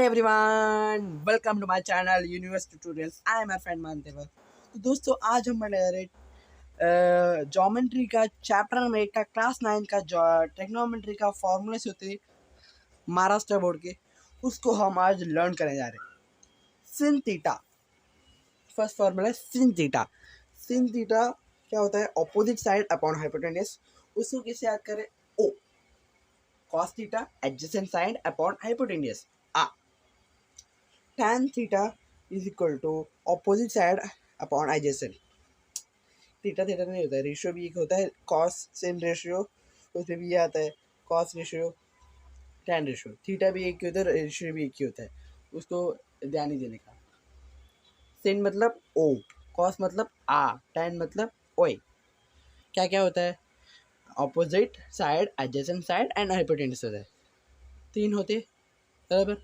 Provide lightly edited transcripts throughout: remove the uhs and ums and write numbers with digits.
Everyone, welcome to my channel Universe Tutorials. I am your friend मानतेवर। तो दोस्तों, आज हम बना रहे ज्योमेट्री का चैप्टर नंबर 8 का क्लास 9 का जो ट्रिग्नोमेट्री का फॉर्मूलेस होते हैं महाराष्ट्र बोर्ड के, उसको हम आज लर्न करने जा रहे हैं। Sin theta, first formula sin theta. Sin theta क्या होता है? Opposite side upon hypotenuse. उसको कैसे याद करें? ओ cos theta adjacent side upon hypotenuse. A tan theta is equal to opposite side upon adjacent. Theta theta नहीं होता है, रेशियो भी एक होता है, cos sin रेशियो, उसमें भी ये आता है cos ratio, tan ratio. Theta भी एक ही होता है, रेशियो भी एक ही होता है, उसको ध्यान नहीं देने का। sin मतलब o, cos मतलब a, tan मतलब ओए। क्या क्या होता है? Opposite side, adjacent side and hypotenuse होता है, तीन होते बराबर।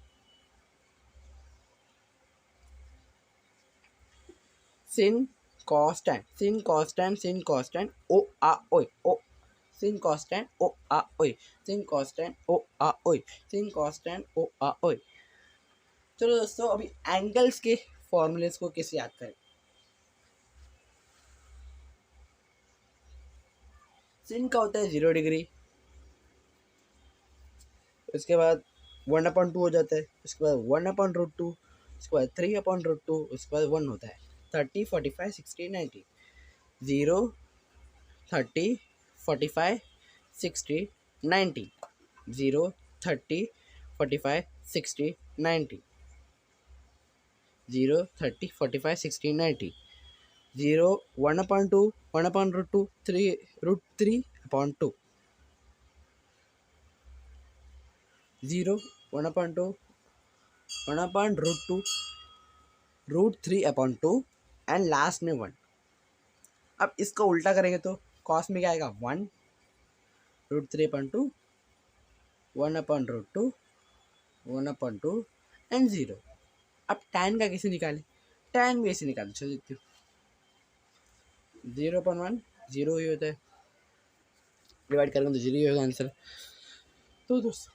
sin cos tan, sin cos tan, sin cos tan, o a oi o, sin cos tan o a oi, sin cos tan o a oi, sin cos tan o a oi। चलो दोस्तों, अभी angles के formulas को कैसे याद करें? sin का होता है 0 डिग्री, उसके बाद 1/2 हो जाता है, उसके बाद 1/√2, उसके बाद 3/√2, उसके बाद 1 होता है। 30, 45, 60, 90, 0, 30, 45, 60, 90, 0, 30, 45, 60, 90, 0, 30, 45, 60, 90, 0, 1/2, 1/√2, 3√3/2, 0, 1/2, 1/√2, √3/2 एंड लास्ट में 1। अब इसको उल्टा करेंगे तो कॉस में क्या आएगा? 1, √3/2, 1/√2, 1/2 एंड 0। अब tan का कैसे निकालें? tan भी ऐसे निकालें, चलो देखते हो। 0/1 0 ही होता है, डिवाइड करेंगे तो 0 ही होगा आंसर। तो दोस्तों,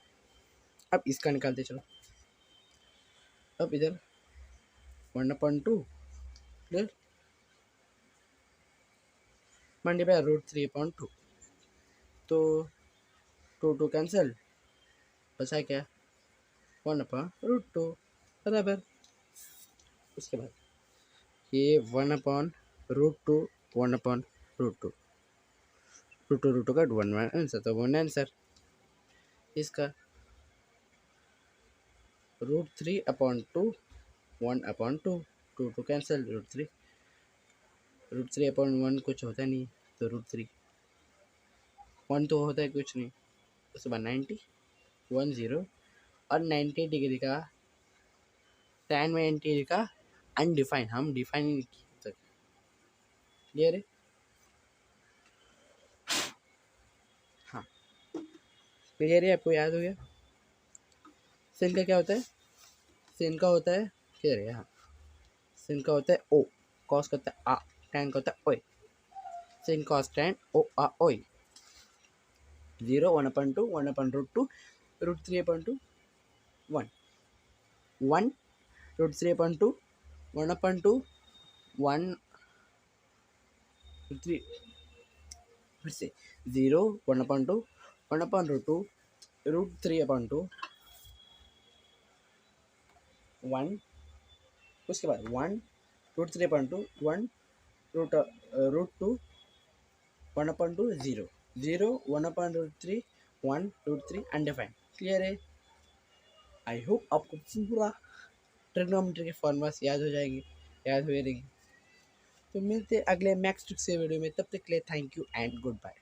अब इसका निकालते चलो। अब इधर 1/2 क्लियर, मल्टीप्लाई √3/2, तो 2 कैंसिल, बचा क्या? 1/√2 बराबर। उसके बाद ये 1/√2, 1/√2, √2 का 1 आंसर, तो 1 आंसर। इसका √3/2, 1/2, 2 कैंसिल, √3/1 कुछ होता नहीं, तो √3, 1 तो होता है कुछ नहीं। उसके बाद 90, 1 0, और 90 डिग्री का tan में 90 डिग्री का अनडिफाइन, हम डिफाइन नहीं किए तक। क्लियर है? हाँ, क्लियर है, आपको याद हो गया? sin का क्या होता है? sin का होता है, क्लियर है? हाँ, sin का होता है o, cos का होता है a, tan का होता है ओए। sin cos tan o a ओए। 0, 1/2, 1/√2, √3/2, 1, 1, √3/2, 1/2, 1, 3, फिर से 0, 1/2, 1/√2, √3/2, 1, उसके बाद 1, √3/2, 1, √2, 1/2, 0, 0, 1/√3, 1, √3 अनडिफाइंड। क्लियर है? आई होप आपको पूरा ट्रिग्नोमेट्री के फॉर्मूलास याद हो जाएंगे, याद हुए रहेंगे। तो मिलते अगले मैक्स ट्रिक्स के वीडियो में, तब तक के लिए thank you and good bye.